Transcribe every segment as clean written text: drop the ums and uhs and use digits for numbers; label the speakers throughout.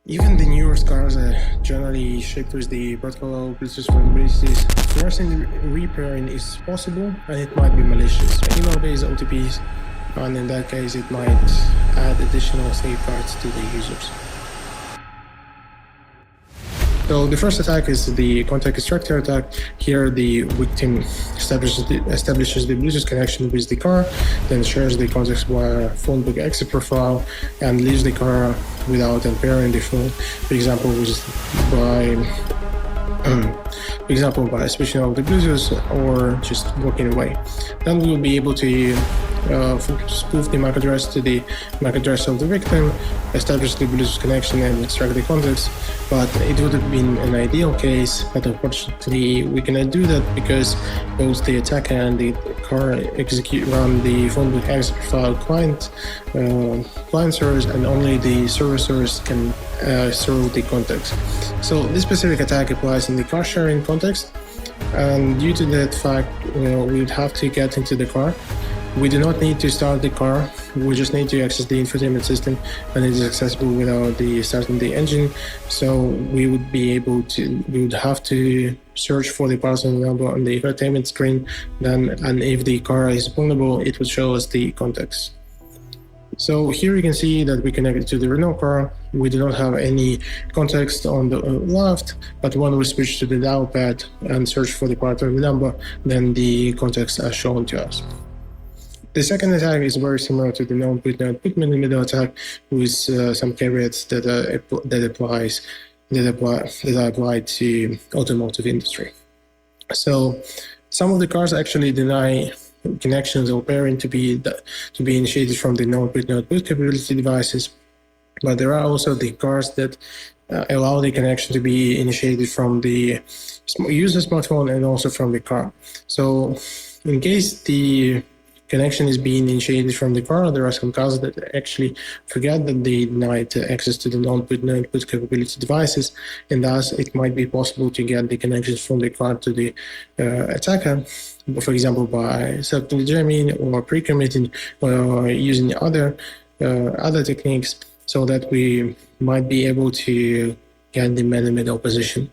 Speaker 1: Even the newer cars are generally shipped with the protocol Bluetooth vulnerabilities. Forcing repairing is possible and it might be malicious. Email-based OTPs, and in that case, it might add additional safeguards to the users. So the first attack is the contact extractor attack. Here, the victim establishes the Bluetooth connection with the car, then shares the contacts via phone book exit profile, and leaves the car without unpairing the phone. For example, by switching off the Bluetooth or just walking away. Then we will be able to spoof the MAC address to the MAC address of the victim, establish the Bluetooth connection, and extract the contacts. But it would have been an ideal case, but unfortunately we cannot do that because both the attacker and the car run the phone book exit profile client servers, and only the servers can serve the contacts. So this specific attack applies in the car sharing context, and due to that fact, we would have to get into the car. We do not need to start the car, we just need to access the infotainment system, and it is accessible without starting the engine. So we would have to search for the parcel number on the infotainment screen, and if the car is vulnerable, it would show us the contacts. So here you can see that we connected to the Renault car. We do not have any context on the left, but when we switch to the dial pad and search for the part number, then the contacts are shown to us. The second attack is very similar to the non-put in the middle attack, with some caveats that apply to automotive industry. So some of the cars actually deny connections or pairing to be initiated from the non-put capability devices, but there are also the cars that allow the connection to be initiated from the user smartphone and also from the car. So in case the connection is being initiated from the car, there are some cars that actually forget that they denied access to the non-put capability devices, and thus it might be possible to get the connections from the car to the attacker, for example, by self-jamming or pre-committing or using other techniques, so that we might be able to get the man-in-the-middle position.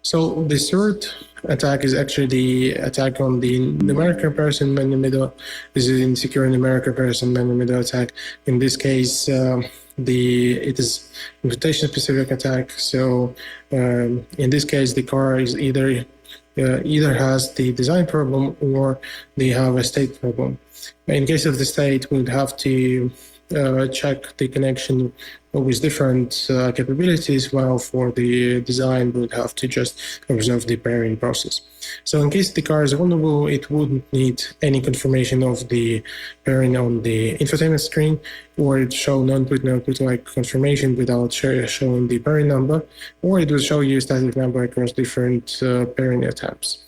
Speaker 1: So the third attack is actually the attack on the numerical person man-in-the-middle. This is insecure numerical person man-in-the-middle attack. In this case, it is invitation-specific attack. So in this case, the car is either has the design problem or they have a state problem. In case of the state, we would have to check the connection with different capabilities, while for the design we would have to just observe the pairing process. So in case the car is vulnerable, it wouldn't need any confirmation of the pairing on the infotainment screen, or it show non-put like confirmation without showing the pairing number, or it will show you a static number across different pairing attempts.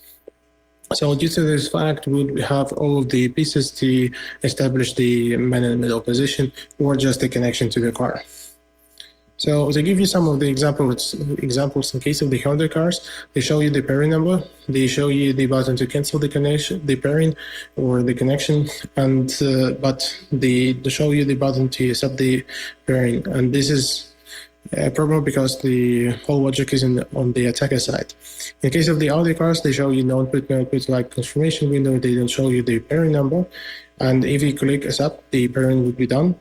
Speaker 1: So due to this fact, we would have all of the pieces to establish the man-in-the-middle position or just a connection to the car. So to give you some of the examples in case of the Honda cars, they show you the pairing number, they show you the button to cancel the connection, the pairing or the connection, and but they show you the button to accept the pairing, and this is a problem because the whole logic is on the attacker side. In case of the Audi cars, they show you non-put like confirmation window, they don't show you the pairing number, and if you click accept, the pairing would be done.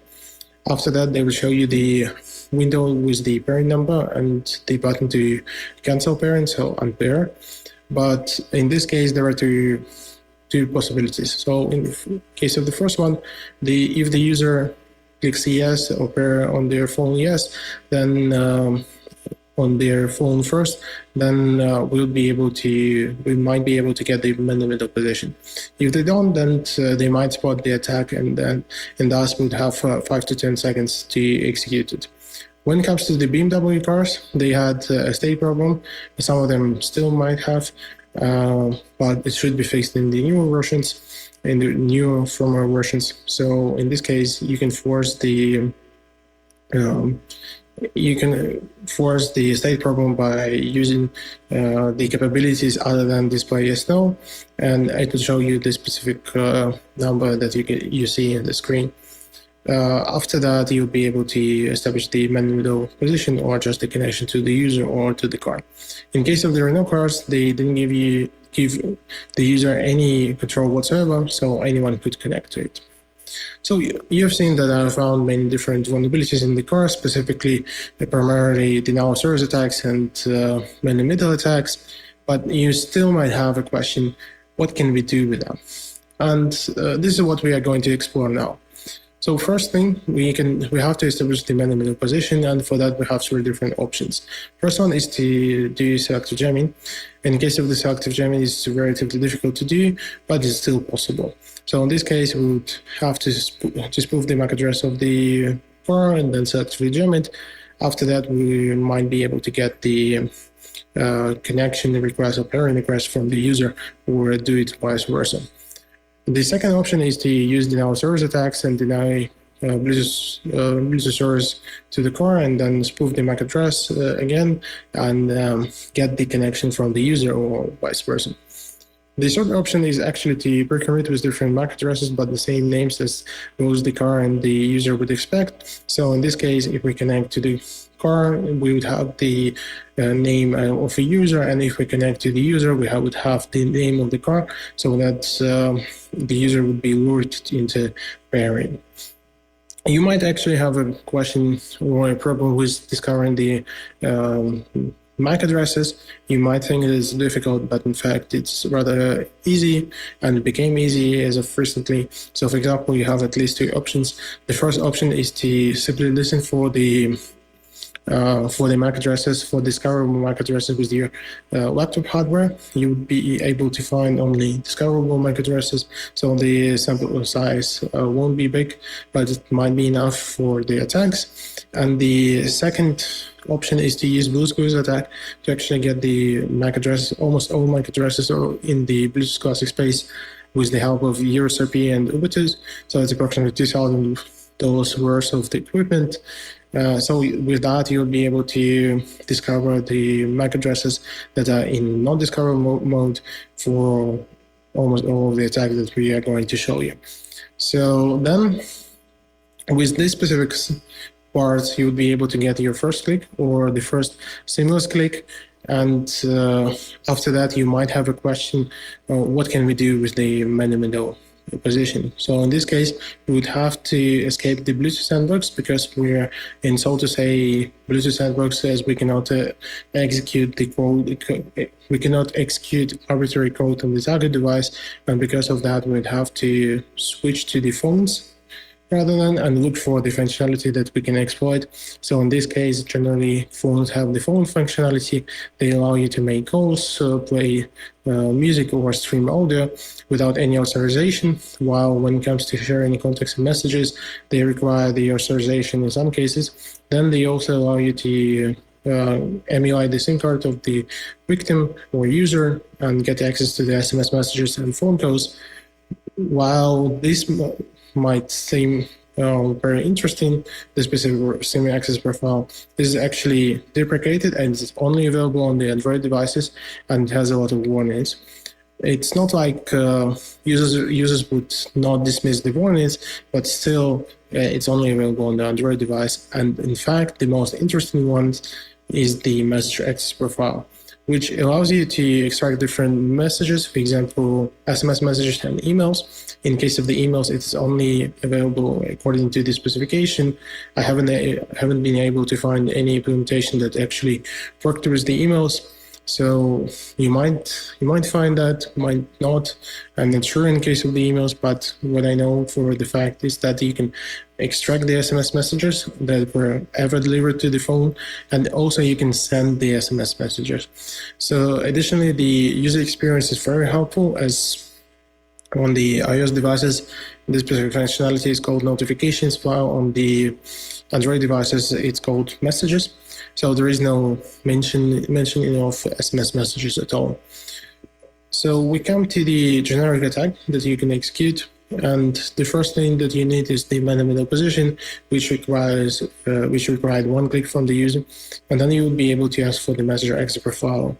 Speaker 1: After that, they will show you the window with the pairing number and the button to cancel pairing, so unpair. But in this case, there are two possibilities. So in the case of the first one, if the user clicks yes or pair on their phone yes, then on their phone first, then we might be able to get the man-in-the-middle position. If they don't, then they might spot the attack, and thus would have 5 to 10 seconds to execute it. When it comes to the BMW cars, they had a state problem. Some of them still might have, but it should be fixed in the newer versions, in the newer firmware versions. So in this case, you can force the state problem by using the capabilities other than display yes no, and it will show you the specific number that you see in the screen. After that, you'll be able to establish the man-in-the-middle position or adjust the connection to the user or to the car. In case of the Renault cars, they didn't give the user any control whatsoever, so anyone could connect to it. So you've seen that I found many different vulnerabilities in the car, specifically primarily denial of service attacks and man-in-the-middle attacks, but you still might have a question, what can we do with them? And this is what we are going to explore now. So first thing, we have to establish the man-in-the-middle position, and for that we have three different options. First one is to do selective jamming. In case of the selective jamming, it's relatively difficult to do, but it's still possible. So in this case, we would have to spoof the MAC address of the car and then selectively jam it. After that, we might be able to get the connection request or pairing request from the user, or do it vice versa. The second option is to use denial of service attacks and deny Bluetooth service to the car, and then spoof the MAC address again and get the connection from the user or vice versa. The third option is actually to pre-commit with different MAC addresses, but the same names as both the car and the user would expect. So in this case, if we connect to the car, we would have the name of a user, and if we connect to the user, we would have the name of the car, so that the user would be lured into pairing. You might actually have a question or a problem with discovering the MAC addresses. You might think it is difficult, but in fact it's rather easy, and it became easy as of recently. So for example, you have at least two options. The first option is to simply listen for the MAC addresses, for discoverable MAC addresses with your laptop hardware. You would be able to find only discoverable MAC addresses, so the sample size won't be big, but it might be enough for the attacks. And the second option is to use Bluetooth attack to actually get the MAC address, almost all MAC addresses are in the Bluetooth classic space with the help of EuroSRP and Ubuntu. So it's approximately $2,000 worth of the equipment. So with that, you'll be able to discover the MAC addresses that are in non-discoverable mode for almost all of the attacks that we are going to show you. So then, with this specific part, you'll be able to get your first click or the first seamless click. And after that, you might have a question, what can we do with the man-in-the-middle position? So in this case, we would have to escape the Bluetooth sandbox, because we're in, so to say, Bluetooth sandbox, as we cannot execute the code. We cannot execute arbitrary code on the target device, and because of that, we'd have to switch to the phones rather than, and look for the functionality that we can exploit. So in this case, generally phones have the phone functionality. They allow you to make calls, play music or stream audio without any authorization, while when it comes to sharing contacts and messages, they require the authorization in some cases. Then they also allow you to emulate the SIM card of the victim or user and get access to the SMS messages and phone calls. While this might seem very interesting, the specific SIM access profile, this is actually deprecated and it's only available on the Android devices, and it has a lot of warnings. It's not like users would not dismiss the warnings, but still it's only available on the Android device. And in fact, the most interesting one is the message access profile, which allows you to extract different messages, for example, SMS messages and emails. In case of the emails, it's only available according to the specification. I haven't been able to find any implementation that actually worked with the emails. So you might find that, might not. I'm not sure in case of the emails, but what I know for the fact is that you can extract the SMS messages that were ever delivered to the phone, and also you can send the SMS messages. So additionally, the user experience is very helpful, as on the iOS devices, this specific functionality is called notifications, while on the Android devices, it's called messages. So there is no mentioning of SMS messages at all. So we come to the generic attack that you can execute, and the first thing that you need is the man-in-the-middle position, which required one click from the user, and then you will be able to ask for the messenger access profile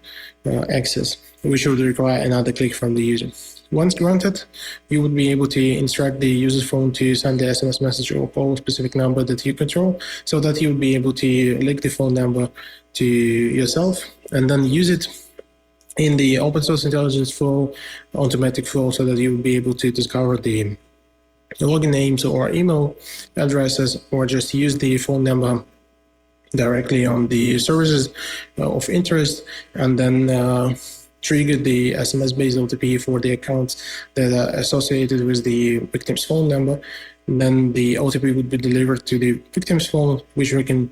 Speaker 1: access, which would require another click from the user. Once granted, you would be able to instruct the user's phone to send the SMS message or call a specific number that you control, so that you would be able to link the phone number to yourself and then use it in the open source intelligence flow, automatic flow, so that you will be able to discover the login names or email addresses, or just use the phone number directly on the services of interest, and then trigger the SMS-based OTP for the accounts that are associated with the victim's phone number. And then the OTP would be delivered to the victim's phone, which we can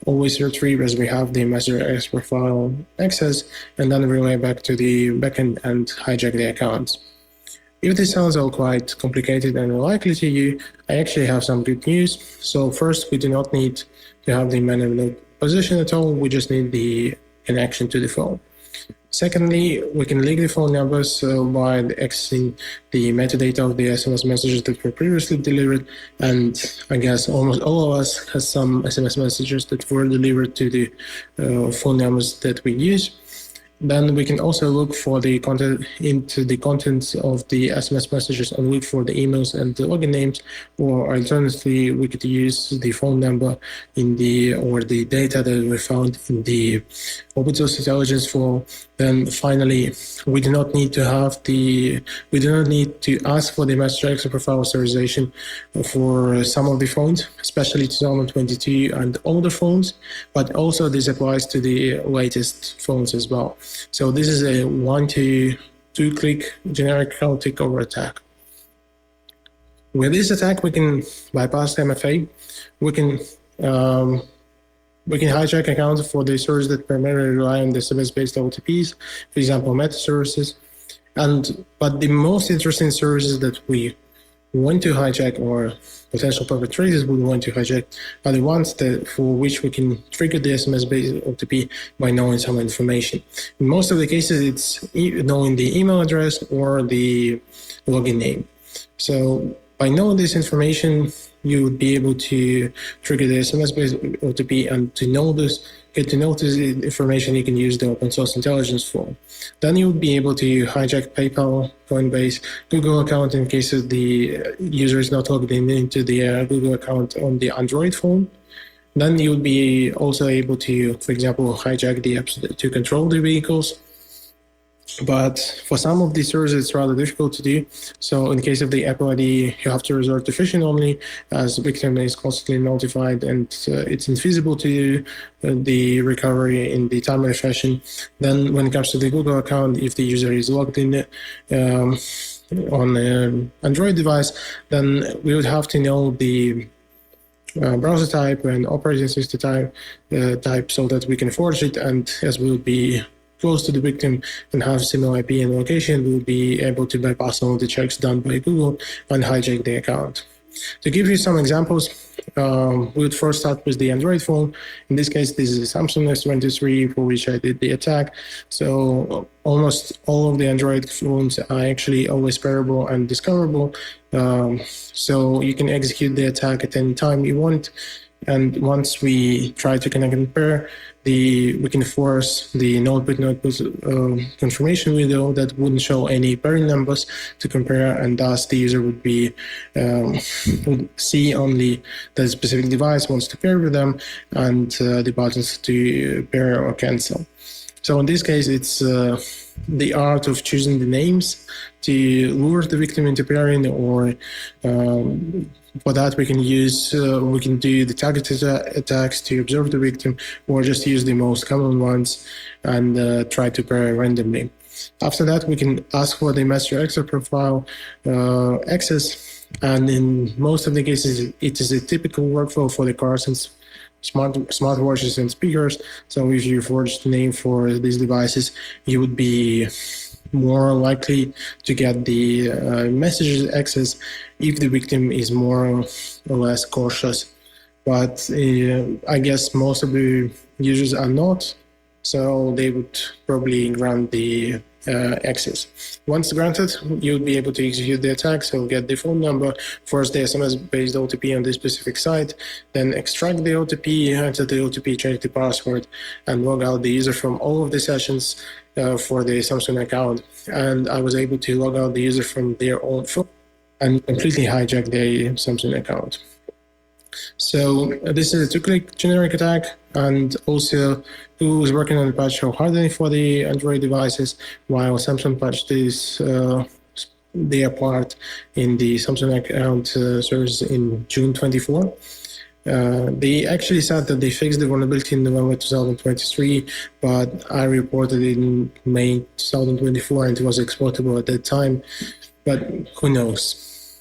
Speaker 1: always retrieve as we have the master X profile access, and then relay back to the backend and hijack the accounts. If this sounds all quite complicated and unlikely to you, I actually have some good news. So first, we do not need to have the man in the position at all. We just need the connection to the phone. Secondly, we can link the phone numbers by accessing the metadata of the SMS messages that were previously delivered. And I guess almost all of us has some SMS messages that were delivered to the phone numbers that we use. Then we can also look for the content into the contents of the SMS messages and look for the emails and the login names, or alternatively, we could use the phone number in the or the data that we found in the open source intelligence flow. Then finally, we do not need to ask for the master X profile authorization for some of the phones, especially 2022 and older phones, but also this applies to the latest phones as well. So this is a 1 to 2 click generic account takeover attack. With this attack, we can bypass MFA. We can hijack accounts for the servers that primarily rely on the service-based OTPs, for example, meta services. But the most interesting services that we want to hijack, or potential perpetrators would want to hijack, are the ones for which we can trigger the SMS-based OTP by knowing some information. In most of the cases, it's knowing the email address or the login name. So by knowing this information, you would be able to trigger the SMS-based OTP, and get to notice the information you can use the open source intelligence for. Then you would be able to hijack PayPal, Coinbase, Google account in case the user is not logged into the Google account on the Android phone. Then you would be also able to, for example, hijack the apps to control the vehicles. But for some of these servers, it's rather difficult to do. So in case of the Apple ID, you have to resort to phishing only, as the victim is constantly notified, and it's infeasible to do the recovery in the timely fashion. Then when it comes to the Google account, if the user is logged in on an Android device, then we would have to know the browser type and operating system type so that we can forge it, and as we'll be close to the victim and have similar IP and location, we'll be able to bypass some of the checks done by Google and hijack the account. To give you some examples, we would first start with the Android phone. In this case, this is a Samsung S23 for which I did the attack. So almost all of the Android phones are actually always pairable and discoverable. So you can execute the attack at any time you want. And once we try to connect and pair, we can force the node-bit confirmation window that wouldn't show any pairing numbers to compare, and thus the user would see only that specific device wants to pair with them, and the buttons to pair or cancel. So in this case, it's the art of choosing the names to lure the victim into pairing, or for that we can do the targeted attacks to observe the victim, or just use the most common ones and try to pair randomly. After that, we can ask for the master X profile access, and in most of the cases, it is a typical workflow for the cars and smartwatches and speakers. So if you forge the name for these devices, you would be more likely to get the messages access if the victim is more or less cautious. But I guess most of the users are not, so they would probably grant the access. Once granted, you'll be able to execute the attack. So get the phone number, force the SMS-based OTP on this specific site, then extract the OTP, enter the OTP, change the password, and log out the user from all of the sessions for the Samsung account. And I was able to log out the user from their own phone and completely hijack the Samsung account. So this is a two-click generic attack, and also who was working on the patch for hardening for the Android devices, while Samsung patched this their part in the Samsung account service in June 24. They actually said that they fixed the vulnerability in November 2023, but I reported it in May 2024 and it was exploitable at that time, but who knows.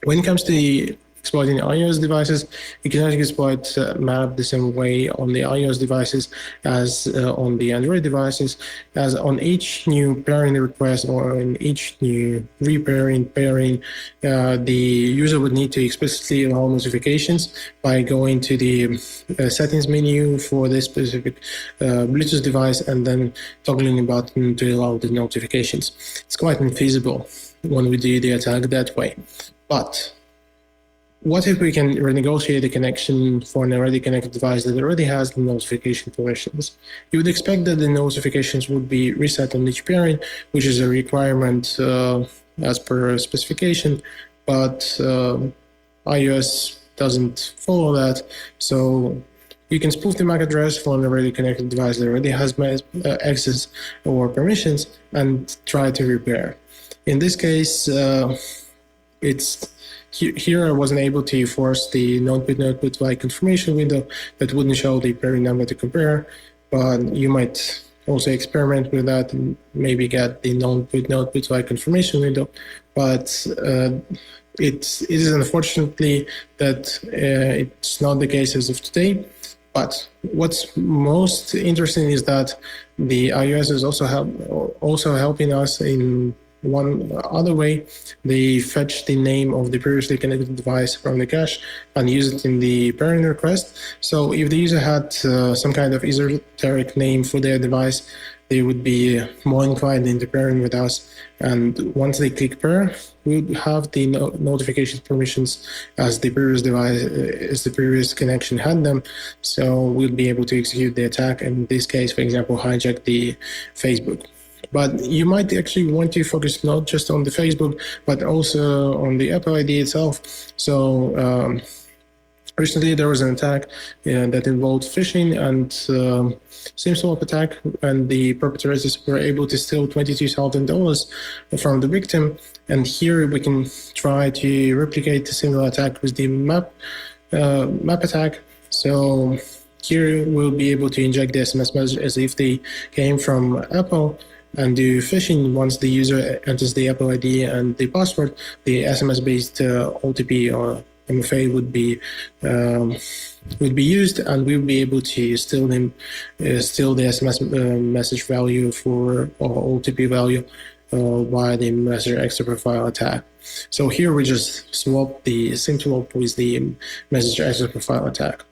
Speaker 1: When it comes to the exploiting iOS devices, you can actually exploit map the same way on the iOS devices as on the Android devices, as on each new pairing request or in each new repairing pairing, the user would need to explicitly allow notifications by going to the settings menu for this specific Bluetooth device and then toggling a button to allow the notifications. It's quite infeasible when we do the attack that way. But what if we can renegotiate the connection for an already connected device that already has the notification permissions? You would expect that the notifications would be reset on each pairing, which is a requirement as per specification, but iOS doesn't follow that. So you can spoof the MAC address for an already connected device that already has access or permissions and try to repair. In this case, here I wasn't able to force the node-bit like confirmation window that wouldn't show the pairing number to compare, but you might also experiment with that and maybe get the node-bit like confirmation window. But it is unfortunately that it's not the case as of today. But what's most interesting is that the iOS is also helping us in one other way. They fetch the name of the previously connected device from the cache and use it in the pairing request. So if the user had some kind of esoteric name for their device, they would be more inclined into pairing with us. And once they click pair, we would have the notification permissions as the previous device, as the previous connection had them. So we'll be able to execute the attack. In this case, for example, hijack the Facebook. But you might actually want to focus not just on the Facebook, but also on the Apple ID itself. So recently there was an attack that involved phishing and SIM swap attack, and the perpetrators were able to steal $22,000 from the victim. And here we can try to replicate a similar attack with the map attack. So here we'll be able to inject the SMS message as if they came from Apple and do phishing. Once the user enters the Apple ID and the password, the SMS-based OTP or MFA would be used, and we'll be able to steal the SMS message value or OTP value via the messenger extra profile attack. So here we just swap the SIM swap with the messenger extra profile attack.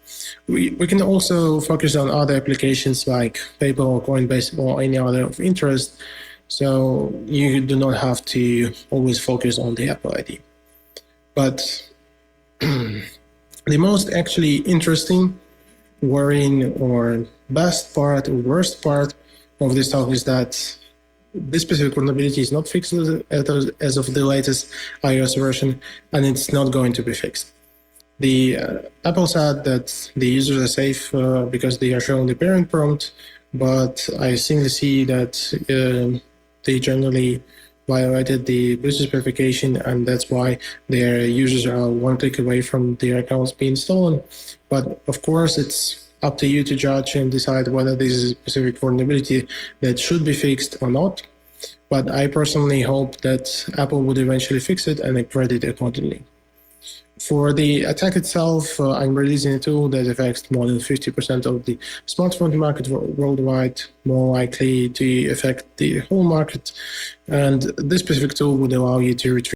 Speaker 1: We can also focus on other applications like PayPal or Coinbase or any other of interest. So you do not have to always focus on the Apple ID. But the most actually interesting, worrying, or best part or worst part of this talk is that this specific vulnerability is not fixed as of the latest iOS version, and it's not going to be fixed. The Apple said that the users are safe because they are showing the parent prompt, but I simply see that they generally violated the Bluetooth verification, and that's why their users are one click away from their accounts being stolen. But of course, it's up to you to judge and decide whether this is a specific vulnerability that should be fixed or not. But I personally hope that Apple would eventually fix it and upgrade it accordingly. For the attack itself, I'm releasing a tool that affects more than 50% of the smartphone market worldwide, more likely to affect the whole market. And this specific tool would allow you to retrieve